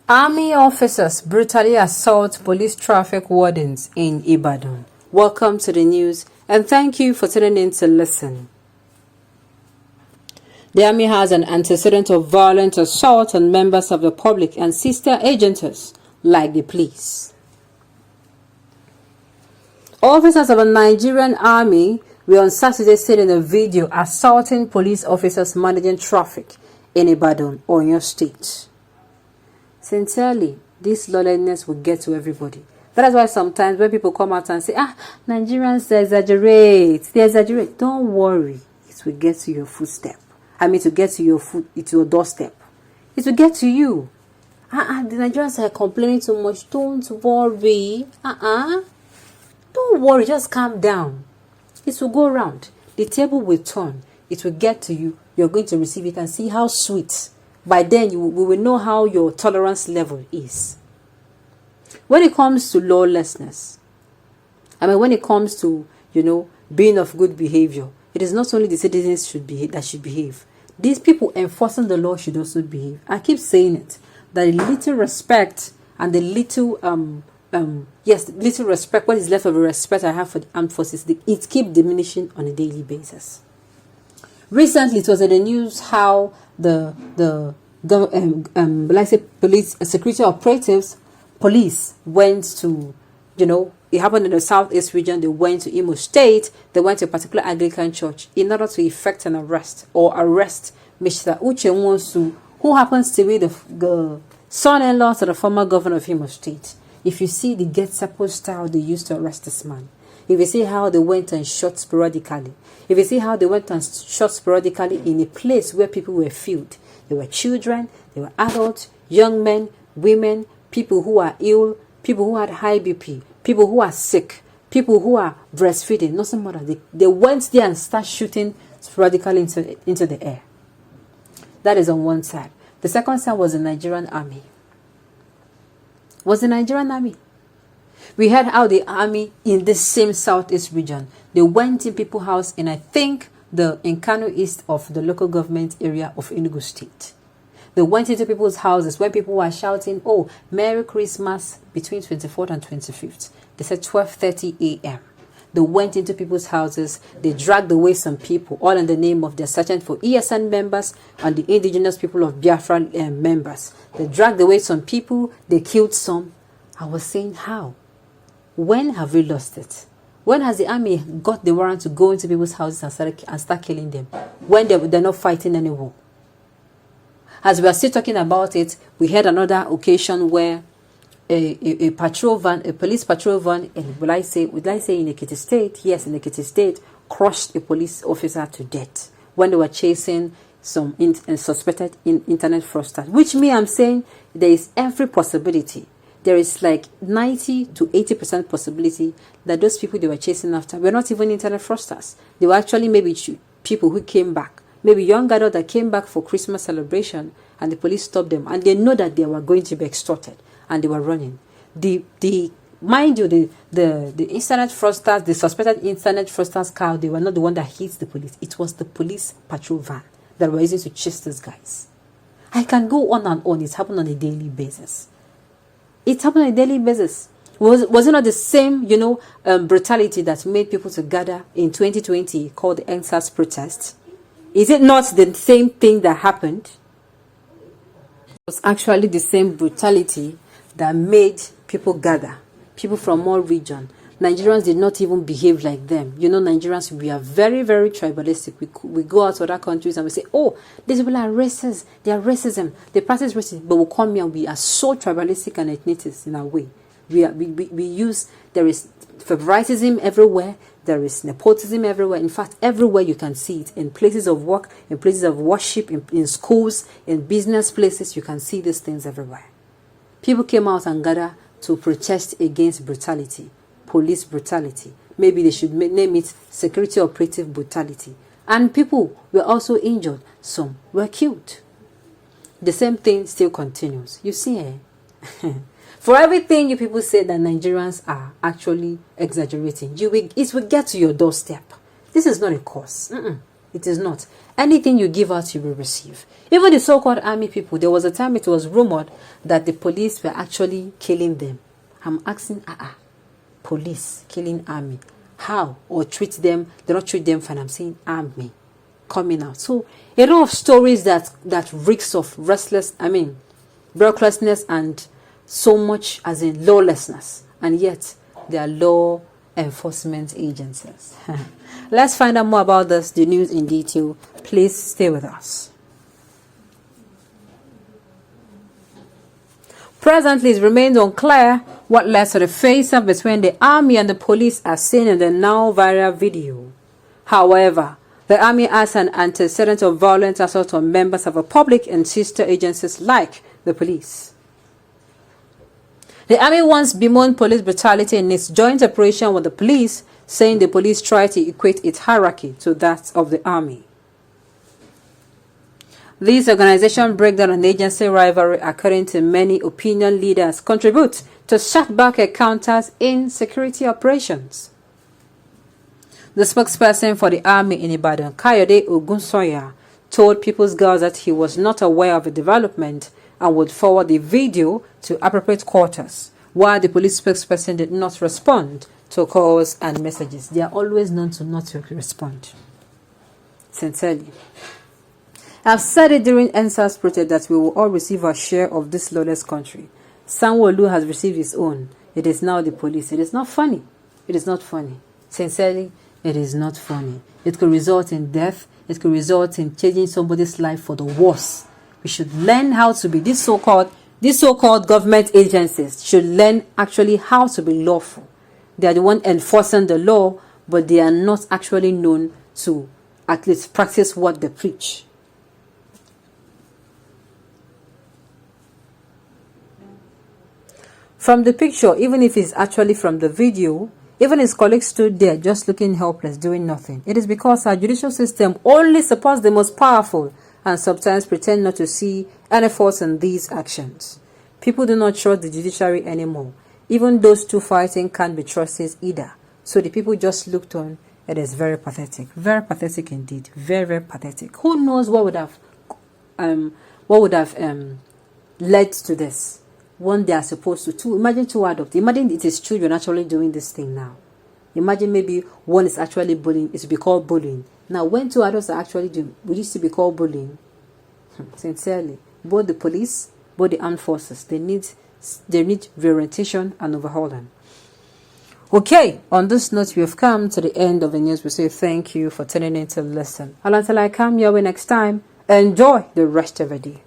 Army officers brutally assault police traffic wardens in Ibadan. Welcome to the news and thank you for tuning in to listen. The army has an antecedent of violent assault on members of the public and sister agencies like the police. Officers of the Nigerian army were on Saturday seen in a video assaulting police officers managing traffic in Ibadan, OFFCERS state. Sincerely, this lawlessness will get to everybody. That is why sometimes when people come out and say, Nigerians they exaggerate. Don't worry, it will get to your footstep. To get to your doorstep. It will get to you. The Nigerians are complaining too much. Don't worry. Don't worry, just calm down. It will go around. The table will turn. It will get to you. You're going to receive it and see how sweet. By then, we will know how your tolerance level is. When it comes to lawlessness, when it comes to, being of good behavior, it is not only the citizens that should behave. These people enforcing the law should also behave. I keep saying it, that the little respect and the little, little respect, what is left of the respect I have for the armed forces, it keeps diminishing on a daily basis. Recently, it was in the news how police security operatives, police went to, it happened in the southeast region. They went to Imo State. They went to a particular Anglican church in order to effect an arrest Mr. ßध्ये őòng ANC, who happens to be the son-in-law to the former governor of Imo State. If you see the get-supposed style they used to arrest this man, if you see how they went and shot sporadically, if you see how they went and shot sporadically in a place where people were filled, there were children, there were adults, young men, women, people who are ill, people who had high BP, people who are sick, people who are breastfeeding, nothing more. They went there and started shooting sporadically into the air. That is on one side. The second side was the Nigerian army. We heard how the army in this same southeast region, they went in people's house in, I think, in Kano East of the local government area of Enugu State. They went into people's houses when people were shouting, "Oh, Merry Christmas," between 24th and 25th. They said 12:30 a.m. They went into people's houses. They dragged away some people, all in the name of their searching for ESN members and the indigenous people of Biafra members. They dragged away some people. They killed some. I was saying, how? When have we lost it? When has the army got the warrant to go into people's houses and start killing them? When they're not fighting any war? As we are still talking about it, we had another occasion where a police patrol van, would I say in Ekiti State? Yes, in Ekiti State, crushed a police officer to death when they were chasing some suspected internet fraudsters. Which means I'm saying there is every possibility. There is like 90 to 80% possibility that those people they were chasing after were not even internet fraudsters. They were actually maybe people who came back, maybe young adults that came back for Christmas celebration, and the police stopped them, and they know that they were going to be extorted, and they were running. Mind you, the internet fraudsters, the suspected internet fraudsters car, they were not the one that hit the police. It was the police patrol van that were using to chase these guys. I can go on and on. It's happened on a daily basis. Was it not the same, brutality that made people to gather in 2020 called the NSAS protest? Is it not the same thing that happened? It was actually the same brutality that made people gather, people from all regions. Nigerians did not even behave like them. Nigerians, we are very, very tribalistic. We go out to other countries and we say, "Oh, these people are racist. They are racism. They practice racism." But we come here and we are so tribalistic and ethnicist in our way. There is favoritism everywhere. There is nepotism everywhere. In fact, everywhere you can see it. In places of work, in places of worship, in schools, in business places, you can see these things everywhere. People came out and gathered to protest against brutality. Police brutality. Maybe they should name it security operative brutality. And people were also injured. Some were killed. The same thing still continues. You see, for everything you people say that Nigerians are actually exaggerating, it will get to your doorstep. This is not a cause. It is not. Anything you give out, you will receive. Even the so-called army people, there was a time it was rumored that the police were actually killing them. I'm asking, police killing army. How? Or treat them, they don't treat them fine. I'm saying army coming out. So a lot of stories that reeks of recklessness and so much as in lawlessness. And yet they are law enforcement agencies. Let's find out more about this, the news in detail. Please stay with us. Presently, it remains unclear what led to the face-off between the army and the police as seen in the now viral video. However, the army has an antecedent of violent assault on members of a public and sister agencies like the police. The army once bemoaned police brutality in its joint operation with the police, saying the police tried to equate its hierarchy to that of the army. This organization breakdown and agency rivalry, according to many opinion leaders, contribute to setback encounters in security operations. The spokesperson for the army in Ibadan, ßध्ये AA1Ś, told People's Girls that he was not aware of the development and would forward the video to appropriate quarters, while the police spokesperson did not respond to calls and messages. They are always known to not respond. Sincerely. I've said it during NSAS protest that we will all receive our share of this lawless country. Sanwo-Olu has received his own. It is now the police. It is not funny. It is not funny. Sincerely, it is not funny. It could result in death. It could result in changing somebody's life for the worse. We should learn how to be these so-called government agencies should learn actually how to be lawful. They are the one enforcing the law, but they are not actually known to at least practice what they preach. From the picture, even if it's actually from the video, even his colleagues stood there just looking helpless, doing nothing. It is because our judicial system only supports the most powerful and sometimes pretend not to see any force in these actions. People do not trust the judiciary anymore. Even those two fighting can't be trusted either. So the people just looked on. It is very pathetic. Very pathetic indeed. Very, very pathetic. Who knows what would have led to this? One they are supposed to. Two, imagine two adults. Imagine it is children actually doing this thing now. Imagine maybe one is actually bullying. It should be called bullying. Now, when two adults are actually doing, would it still be called bullying? Sincerely, both the police, both the armed forces, they need reorientation and overhauling. Okay, on this note, we have come to the end of the news. We say thank you for tuning in to listen. And until I come your way next time, enjoy the rest of the day.